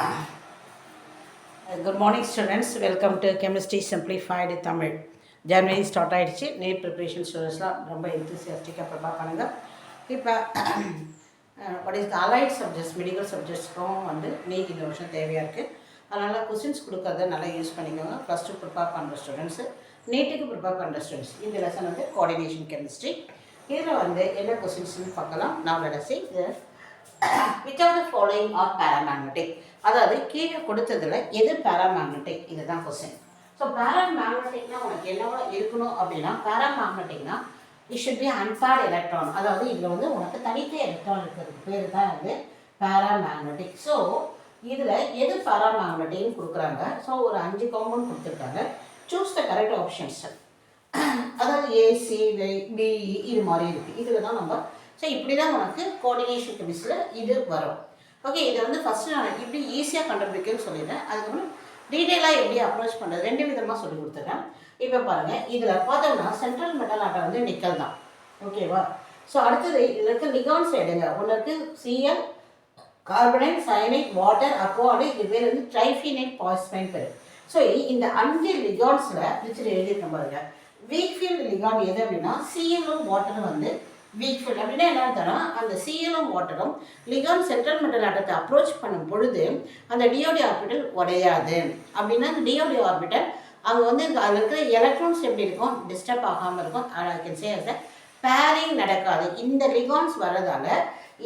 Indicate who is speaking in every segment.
Speaker 1: Good morning students, welcome to Chemistry Simplified Tamil. January start ஆகிடுச்சு. NEET preparation ஸ்டூடெண்ட்ஸ்லாம் ரொம்ப என்தூசியாஸ்டிக்காக ப்ரிப்பேர் பண்ணுங்கள். இப்போ what is the allied subjects, medical சப்ஜெக்ட்ஸ்க்கும் வந்து நீட் இந்த வருஷம் தேவையாக இருக்குது. அதனால் கொஸ்டின்ஸ் கொடுக்கறத நல்லா யூஸ் பண்ணிக்கோங்க. ப்ளஸ் டூ ப்ரிப்பேர் பண்ணுற ஸ்டூடெண்ட்ஸு, நீட்டுக்கு ப்ரிப்பேர் பண்ணுற ஸ்டூடெண்ட்ஸ். இந்த லெசன் வந்து கோஆர்டினேஷன் கெமிஸ்ட்ரி. இதில் வந்து என்ன கொஸ்டின்ஸ்னு பார்க்கலாம். நான் lassi which of the following are paramagnetic? அதாவது கீழே கொடுத்ததில் எது paramagnetic? இதுதான் கொஸ்டின். ஸோ paramagneticனா உனக்கு என்னவா இருக்கணும் அப்படின்னா, paramagneticனா it should be unpaired electron. அதாவது இதில் வந்து உனக்கு தனித்த எலக்ட்ரான் இருக்கிறது பேர் தான் வந்து paramagnetic. ஸோ இதில் எது paramagneticன்னு கொடுக்குறாங்க. ஸோ ஒரு 5 காம்பவுண்ட் கொடுத்துருக்காங்க. Choose the correct options. அதாவது ஏசி பிஇ இது மாதிரி இருக்குது. இதில் தான் நம்ம ஸோ இப்படி தான் உனக்கு கோஆர்டினேஷன் கெமிஸ்ட்ரியில் இது வரும். ஓகே, இதை வந்து ஃபஸ்ட்டு நான் இப்படி ஈஸியாக கண்டுபிடிக்கணும்னு சொல்லிடுறேன். அதுக்கப்புறம் டீட்டெயிலாக எப்படி அப்ரோச் பண்ணுறது 2 விதமாக சொல்லி கொடுத்துருக்கேன். இப்போ பாருங்கள், இதில் பார்த்தோம்னா சென்ட்ரல் மெட்டல் ஆட்டம் வந்து நிக்கல் தான். ஓகேவா? ஸோ அடுத்தது இதில் இருக்க லிகான்ஸ் எடுங்க. ஒன்று இருக்குது சிஎல், கார்பனேட், சயனைட், வாட்டர், அக்வாடு. இது பேர் வந்து ட்ரைஃபீனைட் பாஸ்பைன் பேர். ஸோ இந்த 5 லிகான்ஸில் பிரிச்சு எழுதியிருக்க பாருங்க. வீக் ஃபீல்டு லிகான் எது அப்படின்னா சிஎலும் வாட்டரும் வந்து வீக் ஃபீல்டு. அப்படின்னா என்ன தரோம், அந்த சிஎலும் வாட்டரும் லிகான் சென்ட்ரல் மெட்டல் ஆட்டத்தை அப்ரோச் பண்ணும் பொழுது அந்த டிஓடி ஆர்பிட்டல் உடையாது. அப்படின்னா அந்த டிஓடி ஆர்பிட்டல் அங்கே வந்து அதில் இருக்கிற எலக்ட்ரான்ஸ் எப்படி இருக்கும், டிஸ்டர்ப் ஆகாமல் இருக்கும். I can say as pairing நடக்காது. இந்த லிகான்ஸ் வரதால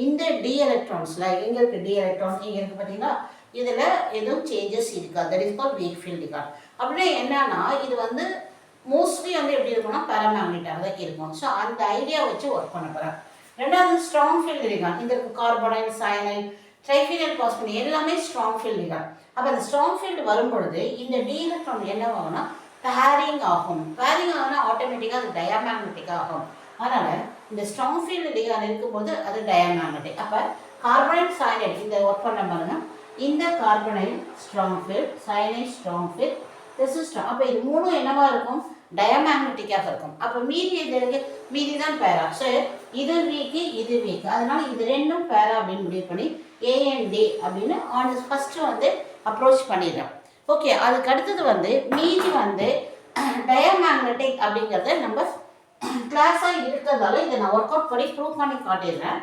Speaker 1: இந்த டி எலக்ட்ரான்ஸில் எங்கே இருக்குது, டி எலக்ட்ரான் இங்கே இருக்குது பார்த்தீங்களா, இதில் எதுவும் சேஞ்சஸ் இருக்காது. That is call week field லிகான். அப்படின்னா என்னன்னா இது வந்து மோஸ்ட்லி வந்து எப்படி இருக்கும்னா பேராமேக்னெட்டாக தான் இருக்கும். ஸோ அந்த ஐடியா வச்சு ஒர்க் பண்ண போகிறேன். ரெண்டாவது ஸ்ட்ராங் ஃபீல்டு லிகான். இந்த கார்பனைல், சயனைல், ட்ரைஃபீனைல் பாஸ்பைன் எல்லாமே ஸ்ட்ராங் ஃபீல்டு லிகான். அப்போ அந்த ஸ்ட்ராங் ஃபீல்டு வரும்பொழுது இந்த டி எலக்ட்ரான் என்ன ஆகும்னா பேரிங் ஆகும். பேரிங் ஆகும்னா ஆட்டோமேட்டிக்காக அது டயாமேக்னெட்டிக்காக ஆகும். அதனால் இந்த ஸ்ட்ராங் ஃபீல்டு லிகான் இருக்கும்போது அது டயாமேக்னெட்டிக். அப்போ கார்பனைல், சயனைல் இந்த ஒர்க் பண்ண பாருங்க. இந்த carbonyl strong field, cyanyl strong field, this is strong. அப்போ இது மூணும் என்னவா இருக்கும், டயமேக்னெட்டிக்காக இருக்கும். அப்போ மீதி எது, மீதி தான் பேரா. ஸோ இது வீக்கு, இது வீக்கு. அதனால இது ரெண்டும் பேரா அப்படின்னு முடிவு பண்ணி ஏஎன்டி அப்படின்னு ஆன் ஃபஸ்ட்டு வந்து அப்ரோச் பண்ணிடுறோம். ஓகே, அதுக்கு அடுத்தது வந்து மீதி வந்து டயமேக்னெட்டிக் அப்படிங்கிறத நம்ம கிளாஸாக இருக்கிறதால இதை நான் ஒர்க் அவுட் பண்ணி ப்ரூவ் பண்ணி காட்டிடுறேன்.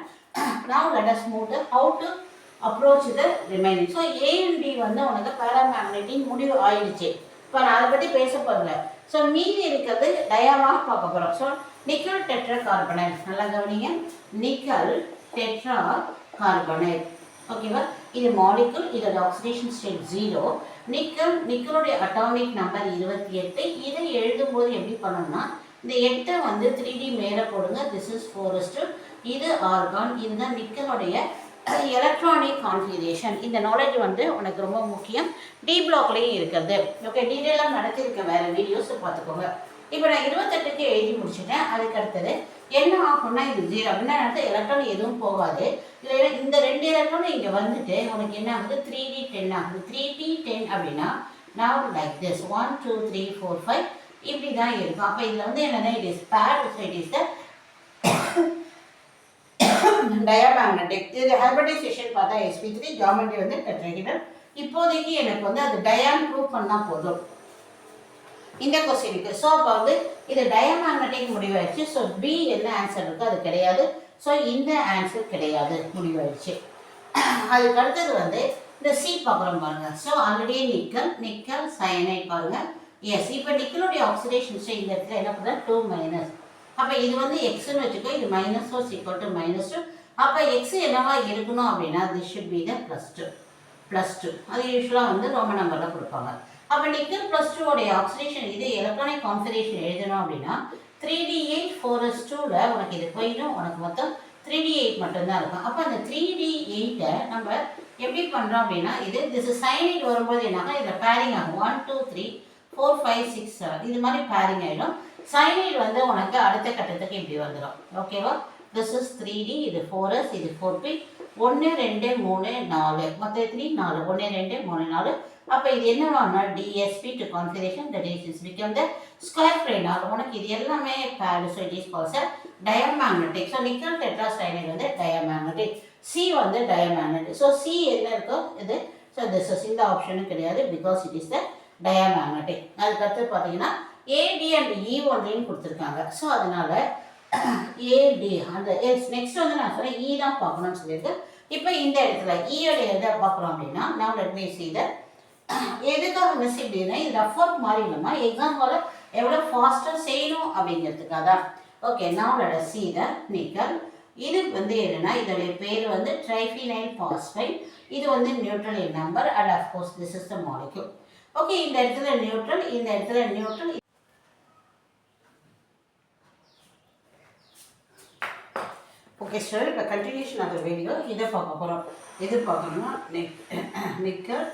Speaker 1: now let us move to how to approach the remaining. So AND வந்து உனக்கு பேராமேக்னெட்டிக் முடிவு ஆயிடுச்சு. இப்போ நான் அதை பற்றி பேச போகிறல. ஸோ மீதி இருக்கிறது டயாவாக பார்க்க போகிறோம். ஸோ நிக்கல் டெட்ரா கார்பனேட், நல்லா கவனிங்க, நிக்கல் டெட்ரா கார்பனேட். ஓகேவா? இது மாலிகுல், இதோட ஆக்சிடேஷன் ஸ்டேட் 0. நிக்கலுடைய அட்டாமிக் நம்பர் 28. இதை எழுதும்போது எப்படி பண்ணணும்னா இந்த 8 வந்து 3D மேலே போடுங்க. This is 4s2. இது ஆர்கான். இதுதான் நிக்கலுடைய எலக்ட்ரானிக் கான்ஃபிகரேஷன். இந்த நாலேஜ் வந்து உனக்கு ரொம்ப முக்கியம். டி பிளாக்லேயும் இருக்கிறது. ஓகே, டீட்டெயிலாக நடத்தியிருக்கேன், வேறு வீடியோஸ் பார்த்துக்கோங்க. இப்போ நான் 28க்கு எழுதி முடிச்சுட்டேன். அதுக்கு அடுத்தது என்ன ஆகும்னா இது 0 அப்படின்னா எலக்ட்ரான் எதுவும் போகாது. இல்லை இந்த 2 எலக்ட்ரான் இங்கே வந்துட்டு உனக்கு என்ன ஆகுது, 3D10 ஆகுது. 3D10 அப்படின்னா நான் லைக் திஸ் 1 2 3 4 5 இப்படி தான் இருக்கும். அப்போ இதில் வந்து என்னென்னா it is paired, so it is the diamagnetic. இது ஹைபிரிடைசேஷன் பார்த்தா sp3, ஜாமெட்ரி வந்து டெட்ராஹெட்ரல். இப்போதைக்கு எனக்கு வந்து அது டயான் ப்ரூவ் பண்ணால் போதும் இந்த கொஸ்டினுக்கு. ஸோ அப்போ வந்து இது டயாமேக்னெட்டிக் முடிவாயிடுச்சு. ஸோ பி என்ன ஆன்சர் இருக்கோ அது கிடையாது. ஸோ இந்த ஆன்சர் கிடையாது, முடிவாயிடுச்சு. அதுக்கு அடுத்தது வந்து இந்த சி பார்க்குறோம் பாருங்க. ஸோ ஆல்ரெடி நிக்கல் சயனைட் பாருங்க. எஸ், இப்போ நிக்கலுடைய ஆக்சிடேஷன் ஸ்டேட் இந்த இடத்துல என்ன பண்ணுறேன், 2-. அப்போ இது வந்து எக்ஸ்ன்னு வச்சுக்கோ, இது -4 = -2. அப்போ எக்ஸ் என்னவா இருக்கணும் அப்படின்னா திஸ் ஷுட் பி த +2. அது யூஸ்வலாக வந்து ரோம நம்பரில் கொடுப்பாங்க. அப்போ நிக்கல் +2 உடைய ஆக்சிடேஷன் இது எலக்ட்ரானிக் கான்ஃபிகரேஷன் எழுதணும் அப்படின்னா 3D8 4s2ல உனக்கு இது போயிடும். உனக்கு மொத்தம் 3D8 மட்டும்தான் இருக்கும். அப்போ அந்த 3D8 நம்ம எப்படி பண்ணுறோம் அப்படின்னா இது திஸ் சைனைட் வரும்போது என்னாகும், இதில் பேரிங் ஆகும். 1 2 3 4 5 6 7 இது மாதிரி பேரிங் ஆகிடும். சைனைட் வந்து உனக்கு அடுத்த கட்டத்துக்கு இப்படி வந்துடும். ஓகேவா? திஸ் இஸ் 3D, இது 4s, இது 4p. 1 2 3 4 மொத்தம் 4 1 2 3 4. அப்போ இது என்னவானா DSP to configuration that is become the square planar. உனக்கு இது எல்லாமே பேர். So it is calls diamagnetic. So nickel tetra cyanide வந்து டயமேக்னெட்டிக். சி வந்து டயமேக்னெட்டிக். ஸோ சி என்ன இருக்கோ இது ஸோ திஸ் இஸ் இந்த ஆப்ஷனும் கிடையாது because it is the diamagnetic. அதுக்கடுத்து பார்த்தீங்கன்னா ஏடி அண்ட் இ ஒன்லையும் கொடுத்துருக்காங்க. ஸோ அதனால் ஏடி அந்த நெக்ஸ்ட் வந்து நான் சொல்கிறேன் இ தான் பார்க்கணும்னு சொல்லியிருக்கேன். இப்போ இந்த இடத்துல ஈயோடைய எதை பார்க்குறோம் அப்படின்னா நான் லெட் மீ சீ தட் எதுக்காக மிஸ் இப்படின்னா இது ரஃப் ஒர்க் மாதிரி இல்லைம்மா எக்ஸாம்பிள் எவ்வளோ ஃபாஸ்ட்டாக செய்யணும் அப்படிங்கிறதுக்காக தான். ஓகே நான் லெட் அஸ் சீ த நிக்கல். இது வந்து என்னன்னா இதோடைய பேர் வந்து ட்ரைஃபினைல் பாஸ்பைட். இது வந்து neutral in number and of course this is the molecule. Okay இந்த இடத்துல நியூட்ரல், இந்த இடத்துல நியூட்ரல். ஓகே சார் இப்போ கண்டினியூஷன் ஆஃப் த வீடியோ இதை பார்க்க போகிறோம். எது பார்க்கணும்னா nickel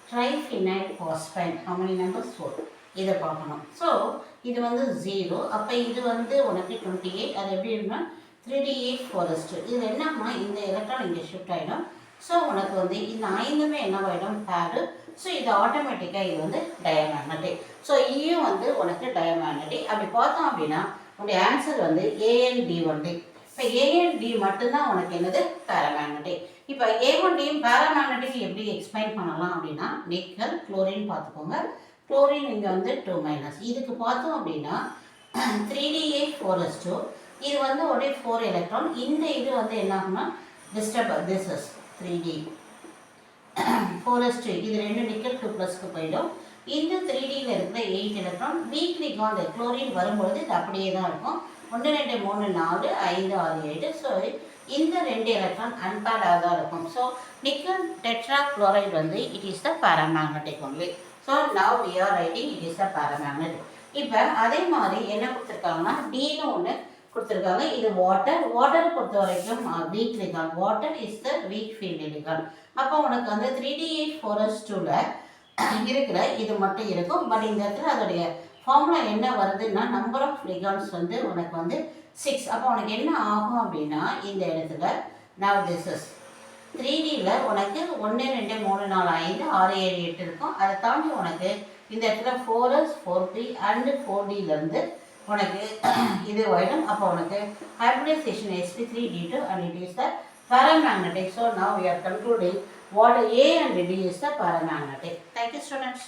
Speaker 1: triphenyl phosphite how many numbers 4 இதை பார்க்கணும். ஸோ இது வந்து 0. அப்போ இது வந்து உனக்கு 28. அது எப்படி இருக்குன்னா 3d8 ஃபாரஸ்ட். இது என்னம்மா இந்த எலக்ட்ரான் இங்கே ஷிஃப்ட் ஆகிடும். ஸோ உனக்கு வந்து இந்த 5மே என்னவாயிடும் பேரு. ஸோ இது ஆட்டோமேட்டிக்காக இது வந்து டயாமேக்னெட்டிக். ஸோ இயும் வந்து உனக்கு டயாமேக்னெட்டிக். அப்படி பார்த்தோம் அப்படின்னா உன்னுடைய ஆன்சர் வந்து ஏஎன்டி ஒன்லி. இப்போ ஏஎன்டி மட்டும்தான் உனக்கு என்னது பேராமேக்னெட்டிக். இப்போ ஏ1டியும் பேராமேக்னெட்டிக் எப்படி எக்ஸ்பிளைன் பண்ணலாம் அப்படின்னா நிக்கல் குளோரின் பார்த்துக்கோங்க. குளோரின் இங்கே வந்து 2-. இதுக்கு பார்த்தோம் அப்படின்னா 3d8 4s2. இது வந்து ஒரே 4 எலக்ட்ரான். இந்த இது வந்து என்ன ஆகும்னா disturb this is 3d 4s2. இது 2 நிக்கல் 2+க்கு போயிடும். இந்த 3dயில் இருக்கிற 8 எலக்ட்ரான் வீக்லி காந்த குளோரின் வரும்பொழுது இது அப்படியே தான் இருக்கும். 1 2 3 4 5 6 7. ஸோ இந்த 2 எலக்ட்ரான் அன்பேர்டாக தான் இருக்கும். ஸோ நிக்கல் டெட்ரா குளோரைட் வந்து it is the paramagnetic only. So now we are writing it is the paramagnetic. இப்போ அதே மாதிரி என்ன கொடுத்துருக்காங்கன்னா டின்னு ஒன்று கொடுத்துருக்காங்க. இது வாட்டர். வாட்டரை பொறுத்த வரைக்கும் week லிகான். Water is the week field லிகான். அப்போ உனக்கு வந்து 3d8 4s2ல் இருக்கிற இது மட்டும் இருக்கும். பட் இந்த இடத்துல அதோடைய ஃபார்முலா என்ன வருதுன்னா நம்பர் ஆஃப் லிகான்ஸ் வந்து உனக்கு வந்து 6. அப்போ உனக்கு என்ன ஆகும் அப்படின்னா இந்த இடத்துல நவ் திஸ் இஸ் 3dயில் உனக்கு 1 2 3 4 5 6 7 8 இருக்கும். அதை தாண்டி உனக்கு இந்த இடத்துல 4s 4p அண்ட் 4dலேருந்து உனக்கு இது வரும். அப்போ உனக்கு hybridisation sp3d2 and it is the paramagnetic. So now we are concluding what A and D is the paramagnetic. Thank you students.